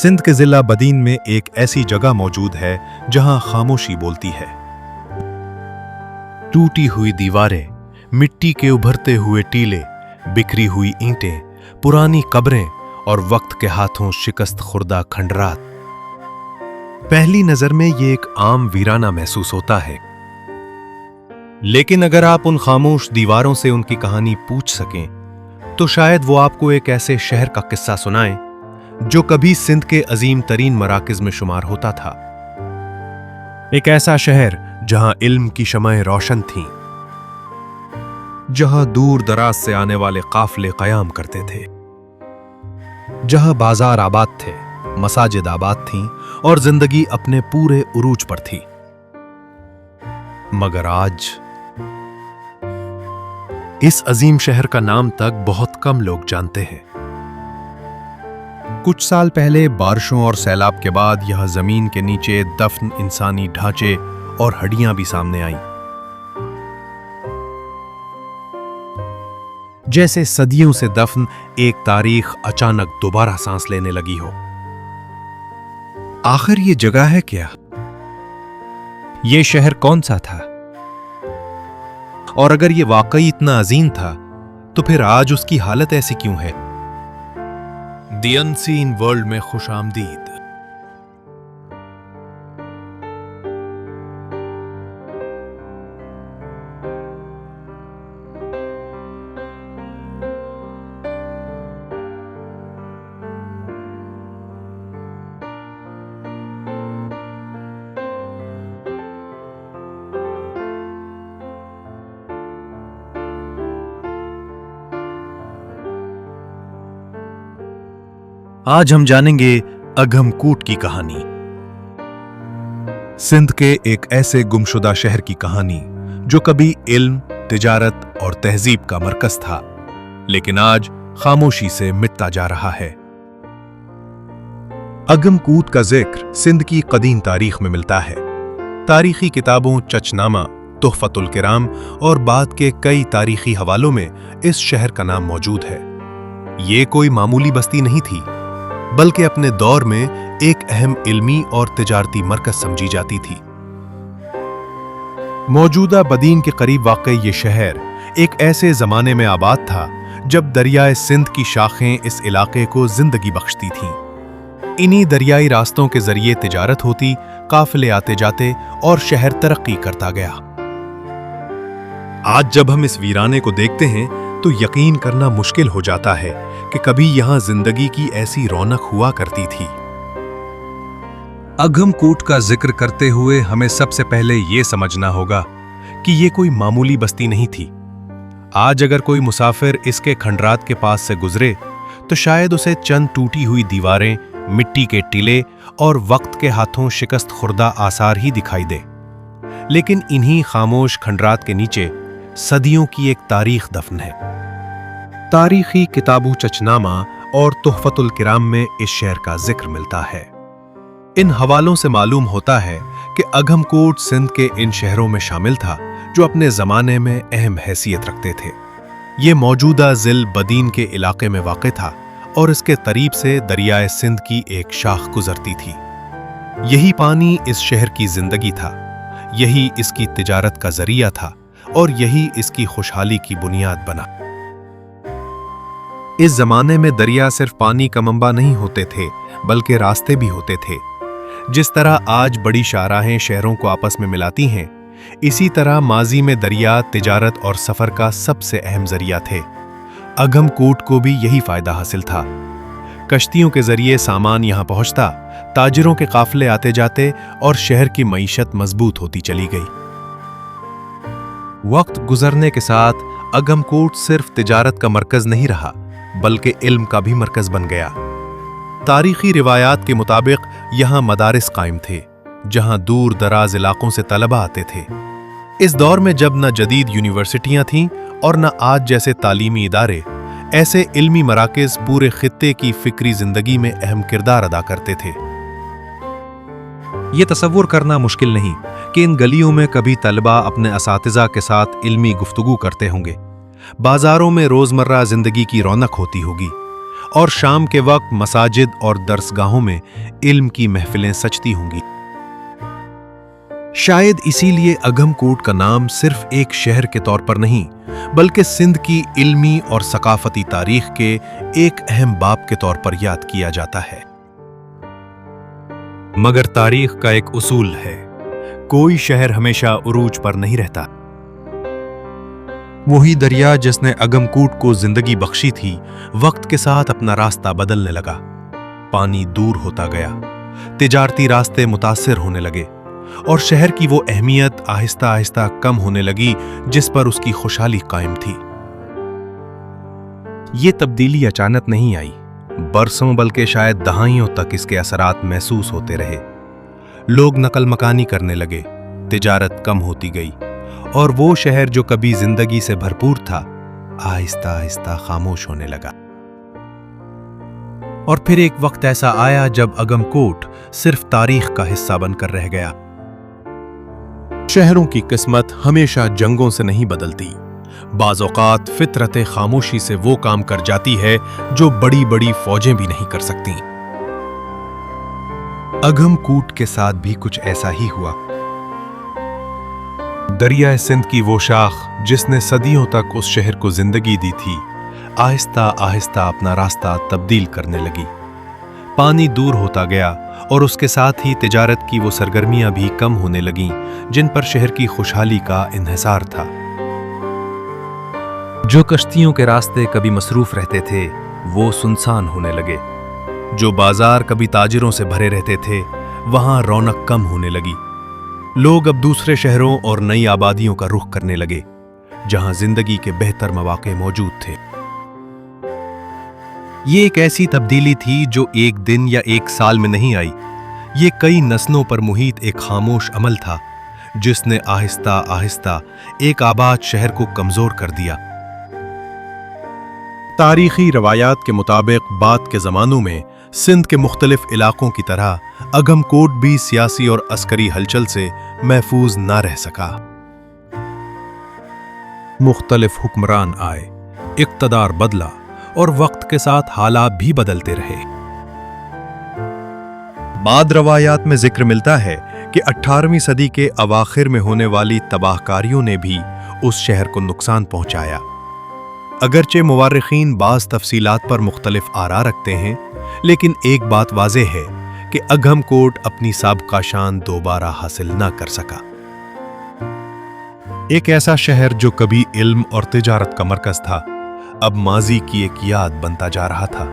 सिंध के जिला बदीन में एक ऐसी जगह मौजूद है जहां खामोशी बोलती है। टूटी हुई दीवारें, मिट्टी के उभरते हुए टीले, बिखरी हुई ईंटें, पुरानी कब्रें और वक्त के हाथों शिकस्त खुर्दा खंडरात। पहली नजर में ये एक आम वीराना महसूस होता है, लेकिन अगर आप उन खामोश दीवारों से उनकी कहानी पूछ सकें तो शायद वो आपको एक ऐसे शहर का किस्सा सुनाएं जो कभी सिंध के अजीम तरीन मराकज में शुमार होता था। एक ऐसा शहर जहां इल्म की शमएं रोशन थीं, जहां दूर दराज से आने वाले काफले कयाम करते थे, जहां बाजार आबाद थे, मसाजिद आबाद थीं और जिंदगी अपने पूरे उरूज पर थी। मगर आज इस अजीम शहर का नाम तक बहुत कम लोग जानते हैं। कुछ साल पहले बारिशों और सैलाब के बाद यहां जमीन के नीचे दफन इंसानी ढांचे और हड्डियां भी सामने आईं। जैसे सदियों से दफन एक तारीख अचानक दोबारा सांस लेने लगी हो। आखिर ये जगह है क्या? ये शहर कौन सा था? और अगर ये वाकई इतना अजीम था तो फिर आज उसकी हालत ऐसी क्यों है? द अनसीन वर्ल्ड में खुशामदीद। आज हम जानेंगे अघमकूट की कहानी, सिंध के एक ऐसे गुमशुदा शहर की कहानी जो कभी इल्म, तिजारत और तहजीब का मरकज था, लेकिन आज खामोशी से मिटता जा रहा है। अघमकूट का जिक्र सिंध की कदीम तारीख में मिलता है। तारीखी किताबों चचनामा, तुहफतुल किराम और बाद के कई तारीखी हवालों में इस शहर का नाम मौजूद है। ये कोई मामूली बस्ती नहीं थी, बल्कि अपने दौर में एक अहम इल्मी और तिजारती मरकज समझी जाती थी। मौजूदा बदीन के करीब वाक़ई ये शहर एक ऐसे जमाने में आबाद था जब दरियाए सिंध की शाखें इस इलाके को जिंदगी बख्शती थीं। इन्हीं दरियाई रास्तों के जरिए तिजारत होती, काफिले आते जाते और शहर तरक्की करता गया। आज जब हम इस वीराने को देखते हैं तो यकीन करना मुश्किल हो जाता है कि कभी यहां जिंदगी की ऐसी रौनक हुआ करती थी। अघमकूट का जिक्र करते हुए हमें सबसे पहले यह समझना होगा कि यह कोई मामूली बस्ती नहीं थी। आज अगर कोई मुसाफिर इसके खंडरात के पास से गुजरे तो शायद उसे चंद टूटी हुई दीवारें, मिट्टी के टीले और वक्त के हाथों शिकस्त खुर्दा आसार ही दिखाई दे, लेकिन इन्हीं खामोश खंडरात के नीचे सदियों की एक तारीख दफन है। तारीखी किताबों चचनामा और तुहफतुल किराम में इस शहर का जिक्र मिलता है। इन हवालों से मालूम होता है कि अघमकूट सिंध के इन शहरों में शामिल था जो अपने जमाने में अहम हैसियत रखते थे। ये मौजूदा जिल बदीन के इलाके में वाक़ था और इसके करीब से दरियाए सिंध की एक शाख गुजरती थी। यही पानी इस शहर की जिंदगी था, यही इसकी तिजारत का जरिया था और यही इसकी खुशहाली की बुनियाद बना। इस जमाने में दरिया सिर्फ पानी का मंबा नहीं होते थे, बल्कि रास्ते भी होते थे। जिस तरह आज बड़ी शाहराहें शहरों को आपस में मिलाती हैं, इसी तरह माजी में दरिया तिजारत और सफर का सबसे अहम जरिया थे। अघमकूट को भी यही फायदा हासिल था। कश्तियों के जरिए सामान यहां पहुंचता, ताजिरों के काफिले आते जाते और शहर की मईशत मजबूत होती चली गई। वक्त गुजरने के साथ अघमकूट सिर्फ तिजारत का मरकज नहीं रहा, बल्कि इल्म का भी मरकज बन गया। तारीखी रिवायात के मुताबिक यहां मदारिस कायम थे, जहां दूर दराज इलाकों से तलबा आते थे। इस दौर में जब न जदीद यूनिवर्सिटियां थीं और न आज जैसे तालीमी इदारे, ऐसे इल्मी मराकज पूरे खित्ते की फिक्री जिंदगी में अहम किरदार अदा करते थे। ये तसव्वुर करना मुश्किल नहीं कि इन गलियों में कभी तलबा अपने असातिज़ा के साथ इल्मी गुफ्तगू करते होंगे, बाजारों में रोजमर्रा जिंदगी की रौनक होती होगी اور شام کے وقت مساجد اور درسگاہوں میں علم کی محفلیں سجتی ہوں گی۔ شاید اسی لیے اگم کوٹ کا نام صرف ایک شہر کے طور پر نہیں بلکہ سندھ کی علمی اور ثقافتی تاریخ کے ایک اہم باب کے طور پر یاد کیا جاتا ہے۔ مگر تاریخ کا ایک اصول ہے، کوئی شہر ہمیشہ عروج پر نہیں رہتا۔ وہی دریا جس نے اگم کوٹ کو زندگی بخشی تھی، وقت کے ساتھ اپنا راستہ بدلنے لگا۔ پانی دور ہوتا گیا، تجارتی راستے متاثر ہونے لگے، اور شہر کی وہ اہمیت آہستہ آہستہ کم ہونے لگی جس پر اس کی خوشحالی قائم تھی۔ یہ تبدیلی اچانک نہیں آئی، برسوں بلکہ شاید دہائیوں تک اس کے اثرات محسوس ہوتے رہے۔ لوگ نقل مکانی کرنے لگے، تجارت کم ہوتی گئی، اور وہ شہر جو کبھی زندگی سے بھرپور تھا آہستہ آہستہ خاموش ہونے لگا۔ اور پھر ایک وقت ایسا آیا جب اگم کوٹ صرف تاریخ کا حصہ بن کر رہ گیا۔ شہروں کی قسمت ہمیشہ جنگوں سے نہیں بدلتی، بعض اوقات فطرت خاموشی سے وہ کام کر جاتی ہے جو بڑی بڑی فوجیں بھی نہیں کر سکتی۔ اگم کوٹ کے ساتھ بھی کچھ ایسا ہی ہوا۔ دریائے سندھ کی وہ شاخ جس نے صدیوں تک اس شہر کو زندگی دی تھی، آہستہ آہستہ اپنا راستہ تبدیل کرنے لگی۔ پانی دور ہوتا گیا اور اس کے ساتھ ہی تجارت کی وہ سرگرمیاں بھی کم ہونے لگیں جن پر شہر کی خوشحالی کا انحصار تھا۔ جو کشتیوں کے راستے کبھی مصروف رہتے تھے وہ سنسان ہونے لگے، جو بازار کبھی تاجروں سے بھرے رہتے تھے وہاں رونق کم ہونے لگی۔ لوگ اب دوسرے شہروں اور نئی آبادیوں کا رخ کرنے لگے جہاں زندگی کے بہتر مواقع موجود تھے۔ یہ ایک ایسی تبدیلی تھی جو ایک دن یا ایک سال میں نہیں آئی، یہ کئی نسلوں پر محیط ایک خاموش عمل تھا جس نے آہستہ آہستہ ایک آباد شہر کو کمزور کر دیا۔ تاریخی روایات کے مطابق بعد کے زمانوں میں سندھ کے مختلف علاقوں کی طرح اگم کوٹ بھی سیاسی اور عسکری ہلچل سے محفوظ نہ رہ سکا۔ مختلف حکمران آئے، اقتدار بدلا، اور وقت کے ساتھ حالات بھی بدلتے رہے۔ بعض روایات میں ذکر ملتا ہے کہ 18ویں صدی کے اواخر میں ہونے والی تباہ کاریوں نے بھی اس شہر کو نقصان پہنچایا۔ اگرچہ مورخین بعض تفصیلات پر مختلف آراء رکھتے ہیں، لیکن ایک بات واضح ہے کہ اگم کوٹ اپنی سابقہ شان دوبارہ حاصل نہ کر سکا۔ ایک ایسا شہر جو کبھی علم اور تجارت کا مرکز تھا، اب ماضی کی ایک یاد بنتا جا رہا تھا۔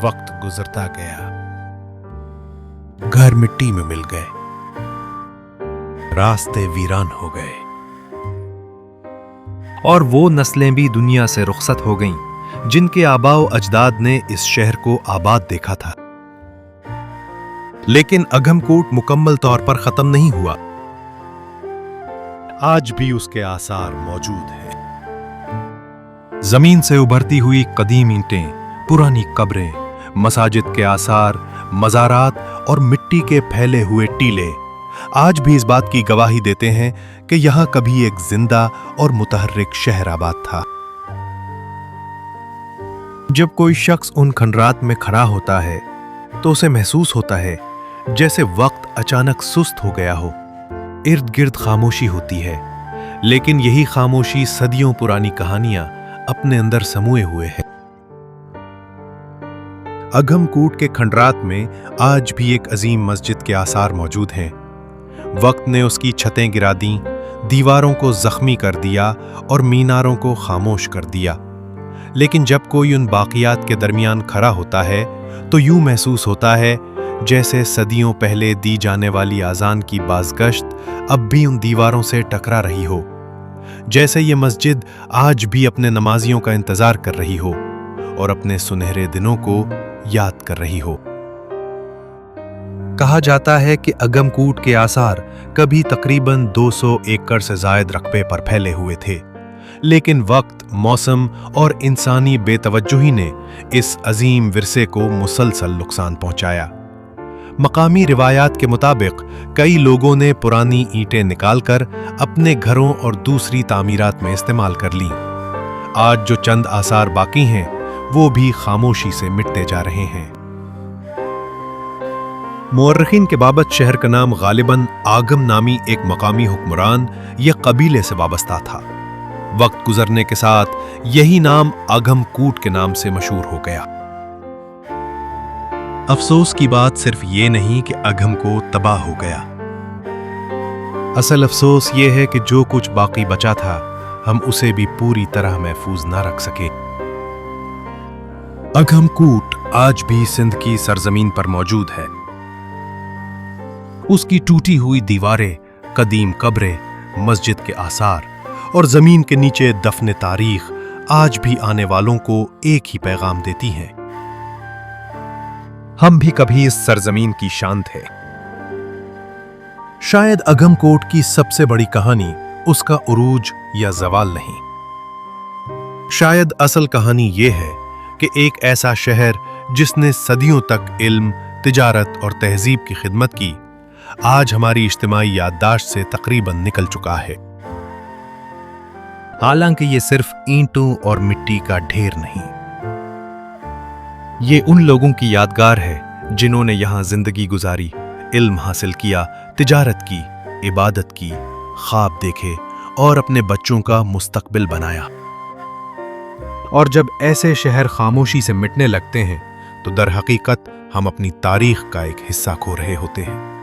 وقت گزرتا گیا، گھر مٹی میں مل گئے، راستے ویران ہو گئے، اور وہ نسلیں بھی دنیا سے رخصت ہو گئیں جن کے آباء و اجداد نے اس شہر کو آباد دیکھا تھا۔ لیکن اگم کوٹ مکمل طور پر ختم نہیں ہوا، آج بھی اس کے آثار موجود ہیں۔ زمین سے ابھرتی ہوئی قدیم اینٹیں، پرانی قبریں، مساجد کے آثار، مزارات اور مٹی کے پھیلے ہوئے ٹیلے آج بھی اس بات کی گواہی دیتے ہیں کہ یہاں کبھی ایک زندہ اور متحرک شہر آباد تھا۔ جب کوئی شخص ان کھنڈرات میں کھڑا ہوتا ہے تو اسے محسوس ہوتا ہے جیسے وقت اچانک سست ہو گیا ہو، ارد گرد خاموشی ہوتی ہے، لیکن یہی خاموشی صدیوں پرانی کہانیاں اپنے اندر سموئے ہوئے ہے۔ اگم کوٹ کے کھنڈرات میں آج بھی ایک عظیم مسجد کے آثار موجود ہیں۔ وقت نے اس کی چھتیں گرا دیں، دیواروں کو زخمی کر دیا اور میناروں کو خاموش کر دیا، لیکن جب کوئی ان باقیات کے درمیان کھڑا ہوتا ہے تو یوں محسوس ہوتا ہے جیسے صدیوں پہلے دی جانے والی اذان کی بازگشت اب بھی ان دیواروں سے ٹکرا رہی ہو، جیسے یہ مسجد آج بھی اپنے نمازیوں کا انتظار کر رہی ہو اور اپنے سنہرے دنوں کو یاد کر رہی ہو۔ کہا جاتا ہے کہ اگم کوٹ کے آثار کبھی تقریباً 200 ایکڑ سے زائد رقبے پر پھیلے ہوئے تھے، لیکن وقت، موسم اور انسانی بے توجہی نے اس عظیم ورثے کو مسلسل نقصان پہنچایا۔ مقامی روایات کے مطابق کئی لوگوں نے پرانی اینٹیں نکال کر اپنے گھروں اور دوسری تعمیرات میں استعمال کر لیں۔ آج جو چند آثار باقی ہیں वो भी खामोशी से मिटते जा रहे हैं। मुअर्रिखीन के बाबत शहर का नाम गालिबन आगम नामी एक मकामी हुक्मरान या कबीले से वाबस्ता था। वक्त गुजरने के साथ यही नाम अगमकूट के नाम से मशहूर हो गया। अफसोस की बात सिर्फ ये नहीं कि अगमकोट तबाह हो गया, असल अफसोस ये है कि जो कुछ बाकी बचा था हम उसे भी पूरी तरह महफूज ना रख सके। अगमकूट आज भी सिंध की सरजमीन पर मौजूद है। उसकी टूटी हुई दीवारें, कदीम कब्रें, मस्जिद के आसार और जमीन के नीचे दफन तारीख आज भी आने वालों को एक ही पैगाम देती हैं। हम भी कभी इस सरजमीन की शान थे। शायद अगमकोट की सबसे बड़ी कहानी उसका उरूज या जवाल नहीं, शायद असल कहानी यह है कि एक ऐसा शहर जिसने सदियों तक इल्म, तिजारत और तहजीब की खिदमत की, आज हमारी इज्तिमाई याददाश्त से तकरीबन निकल चुका है। हालांकि ये सिर्फ ईंटों और मिट्टी का ढेर नहीं, ये उन लोगों की यादगार है जिन्होंने यहां जिंदगी गुजारी, इल्म हासिल किया, तिजारत की, इबादत की, ख्वाब देखे और अपने बच्चों का मुस्तकबिल बनाया। और जब ऐसे शहर खामोशी से मिटने लगते हैं तो दर हकीकत हम अपनी तारीख का एक हिस्सा खो रहे होते हैं।